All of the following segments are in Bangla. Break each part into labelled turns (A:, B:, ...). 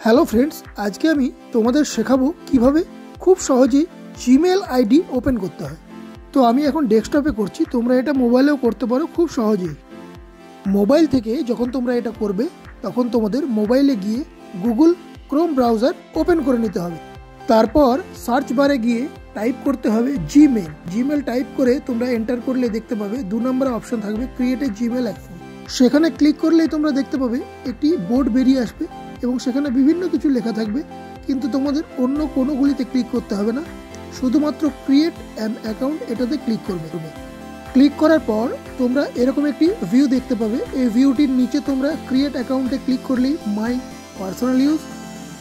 A: হ্যালো ফ্রেন্ডস, আজকে আমি তোমাদের শেখাবো কিভাবে খুব সহজেই জিমেল আইডি ওপেন করতে হয়। তো আমি এখন ডেস্কটপে করছি, তোমরা এটা মোবাইলেও করতে পারো খুব সহজেই। মোবাইল থেকে যখন তোমরা এটা করবে তখন তোমাদের মোবাইলে গিয়ে গুগল ক্রোম ব্রাউজার ওপেন করে নিতে হবে। তারপর সার্চ বারে গিয়ে টাইপ করতে হবে জিমেল টাইপ করে তোমরা এন্টার করলে দেখতে পাবে 2 নম্বর অপশন থাকবে ক্রিয়েট এ জিমেল অ্যাকাউন্ট। সেখানে ক্লিক করলেই তোমরা দেখতে পাবে একটি বোর্ড বেরিয়ে আসবে এবং সেখানে বিভিন্ন কিছু লেখা থাকবে, কিন্তু তোমাদের অন্য কোনোগুলিতে ক্লিক করতে হবে না, শুধুমাত্র ক্রিয়েট অ্যান অ্যাকাউন্ট এটাতে ক্লিক করবে। ক্লিক করার পর তোমরা এরকম একটি ভিউ দেখতে পাবে। এই ভিউটির নিচে তোমরা ক্রিয়েট অ্যাকাউন্টে ক্লিক করলেই my personal use,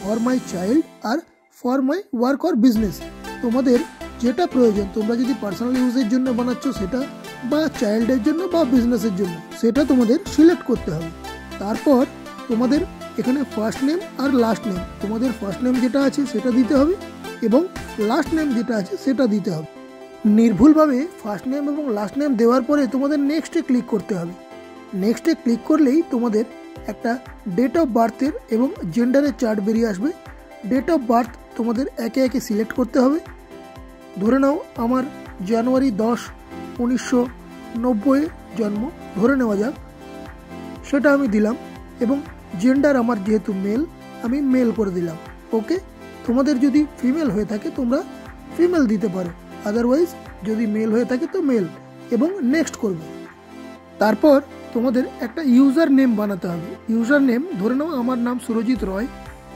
A: for my child আর for my work or business, তোমাদের যেটা প্রয়োজন, তোমরা যদি পার্সোনাল ইউজের জন্য বানাচ্ছ সেটা, বা চাইল্ডের জন্য বা বিজনেসের জন্য, সেটা তোমাদের সিলেক্ট করতে হবে। তারপর তোমাদের এখানে ফার্স্ট নেম আর লাস্ট নেম, তোমাদের ফার্স্ট নেম যেটা আছে সেটা দিতে হবে এবং লাস্ট নেম যেটা আছে সেটা দিতে হবে। নির্ভুলভাবে ফার্স্ট নেম এবং লাস্ট নেম দেওয়ার পরে তোমাদের নেক্সটে ক্লিক করতে হবে। নেক্সটে ক্লিক করলেই তোমাদের একটা ডেট অফ বার্থের এবং জেন্ডারের চার্ট বেরিয়ে আসবে। ডেট অফ বার্থ তোমাদের একে একে সিলেক্ট করতে হবে। ধরে নাও আমার জানুয়ারি 10, 1990 জন্ম, ধরে নেওয়া যাক, সেটা আমি দিলাম এবং জেন্ডার আমার যেহেতু মেল, আমি মেল করে দিলাম। ওকে, তোমাদের যদি ফিমেল হয়ে থাকে তোমরা ফিমেল দিতে পারো, আদারওয়াইজ যদি মেল হয়ে থাকে তো মেল, এবং নেক্সট করবে। তারপর তোমাদের একটা ইউজার নেম বানাতে হবে। ইউজার নেম ধরে নাও আমার নাম সুরজিৎ রয়,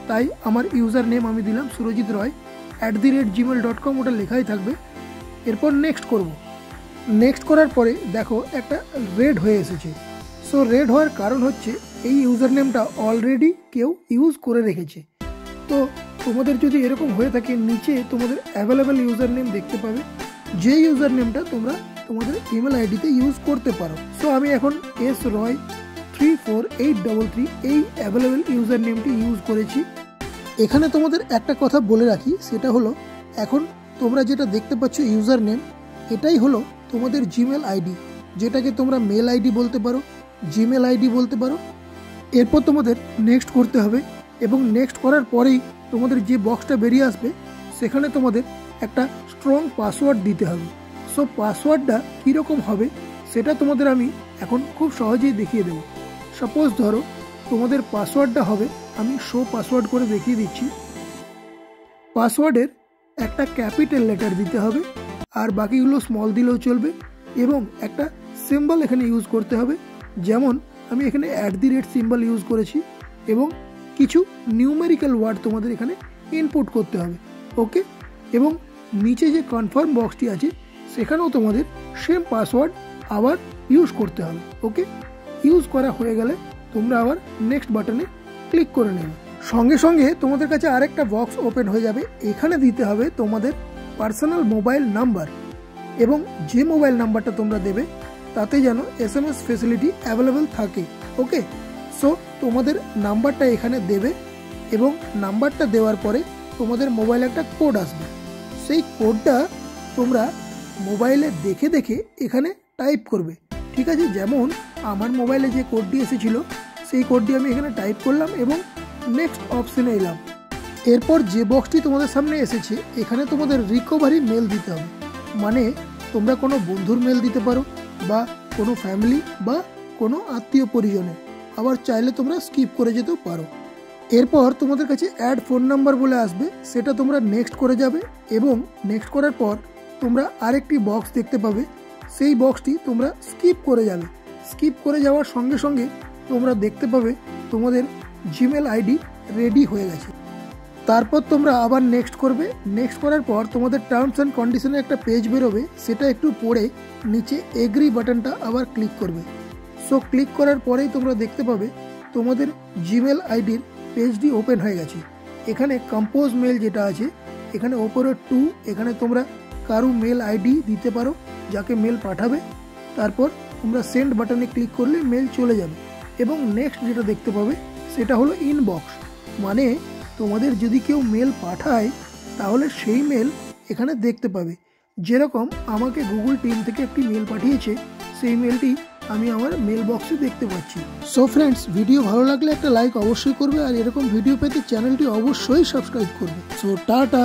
A: তাই আমার ইউজার নেম আমি দিলাম সুরজিৎ রয় @gmail.com, ওটা লেখাই থাকবে। এরপর নেক্সট করব। নেক্সট করার পরে দেখো একটা রেড হয়ে এসেছে। সো রেড হওয়ার কারণ হচ্ছে এই ইউজার নেমটা অলরেডি কেউ ইউজ করে রেখেছে। তো তোমাদের যদি এরকম হয়ে থাকে, নিচে তোমাদের অ্যাভেলেবেল ইউজার নেম দেখতে পাবে, যে ইউজার নেমটা তোমরা তোমাদের ইমেল আইডিতে ইউজ করতে পারো। সো আমি এখন sroy34833 এই অ্যাভেলেবেল ইউজার নেমটি ইউজ করেছি। এখানে তোমাদের একটা কথা বলে রাখি, সেটা হলো এখন তোমরা যেটা দেখতে পাচ্ছ ইউজার নেম, এটাই হলো তোমাদের জিমেল আইডি, যেটাকে তোমরা মেল আইডি বলতে পারো, জিমেল আইডি বলতে পারো। এরপর তোমাদের নেক্সট করতে হবে এবং নেক্সট করার পরেই তোমাদের যে বক্সটা বেরিয়ে আসবে সেখানে তোমাদের একটা স্ট্রং পাসওয়ার্ড দিতে হবে। সো পাসওয়ার্ডটা কীরকম হবে সেটা তোমাদের আমি এখন খুব সহজেই দেখিয়ে দেবো। সাপোজ ধরো তোমাদের পাসওয়ার্ডটা হবে, আমি শো পাসওয়ার্ড করে দেখিয়ে দিচ্ছি। পাসওয়ার্ডের একটা ক্যাপিটাল লেটার দিতে হবে, আর বাকিগুলো স্মল দিলেও চলবে, এবং একটা সিম্বল এখানে ইউজ করতে হবে। যেমন আমি এখানে সিম্বল ইউজ করেছি, এবং কিছু নিউমেরিক্যাল ওয়ার্ড তোমাদের এখানে ইনপুট করতে হবে। ওকে, এবং নিচে যে কনফার্ম বক্সটি আছে সেখানেও তোমাদের সেম পাসওয়ার্ড আবার ইউজ করতে হবে। ওকে, ইউজ করা হয়ে গেলে তোমরা আবার নেক্সট বাটনে ক্লিক করে নেবে। সঙ্গে সঙ্গে তোমাদের কাছে আরেকটা বক্স ওপেন হয়ে যাবে। এখানে দিতে হবে তোমাদের পার্সোনাল মোবাইল নাম্বার, এবং যে মোবাইল নাম্বারটা তোমরা দেবে তাতে যেন SMS ফেসিলিটি অ্যাভেলেবেল থাকে। ওকে, সো তোমাদের নাম্বারটা এখানে দেবে এবং নাম্বারটা দেওয়ার পরে তোমাদের মোবাইলে একটা কোড আসবে। সেই কোডটা তোমরা মোবাইলে দেখে দেখে এখানে টাইপ করবে। ঠিক আছে, যেমন আমার মোবাইলে যে কোডটি এসেছিল সেই কোডটি আমি এখানে টাইপ করলাম এবং নেক্সট অপশনে এলাম। এরপর যে বক্সটি তোমাদের সামনে এসেছে এখানে তোমাদের রিকভারি মেল দিতে হবে, মানে তোমরা কোনো বন্ধুর মেল দিতে পারো বা কোনো ফ্যামিলি বা কোনো আত্মীয় পরিজনের, আবার চাইলে তোমরা স্কিপ করে যেতেও পারো। এরপর তোমাদের কাছে অ্যাড ফোন নাম্বার বলে আসবে, সেটা তোমরা নেক্সট করে যাবে, এবং নেক্সট করার পর তোমরা আরেকটি বক্স দেখতে পাবে, সেই বক্সটি তোমরা স্কিপ করে যাবে। স্কিপ করে যাওয়ার সঙ্গে সঙ্গে তোমরা দেখতে পাবে তোমাদের জিমেল আইডি রেডি হয়ে গেছে। তারপর তোমরা আবার নেক্সট করবে। নেক্সট করার পর তোমাদের টার্মস অ্যান্ড কন্ডিশনের একটা পেজ বেরোবে, সেটা একটু পড়ে নিচে এগ্রি বাটনটা আবার ক্লিক করবে। সো ক্লিক করার পরেই তোমরা দেখতে পাবে তোমাদের জিমেল আইডির পেজটি ওপেন হয়ে গেছে। এখানে কম্পোজ মেল যেটা আছে, এখানে ওপরে এখানে তোমরা কারো মেল আইডি দিতে পারো যাকে মেল পাঠাবে। তারপর তোমরা সেন্ড বাটনে ক্লিক করলে মেল চলে যাবে, এবং নেক্সট যেটা দেখতে পাবে সেটা হলো ইনবক্স, মানে তোমাদের যদি কেউ মেল পাঠায় তাহলে সেই মেল এখানে দেখতে পাবে। যেরকম আমাকে গুগল টিম থেকে একটি মেল পাঠিয়েছে, সেই মেলটি আমি আমার মেল বক্সে দেখতে পাচ্ছি। সো ফ্রেন্ডস, ভিডিও ভালো লাগলে একটা লাইক অবশ্যই করবে, আর এরকম ভিডিও পেতে চ্যানেলটি অবশ্যই সাবস্ক্রাইব করবে। So tata.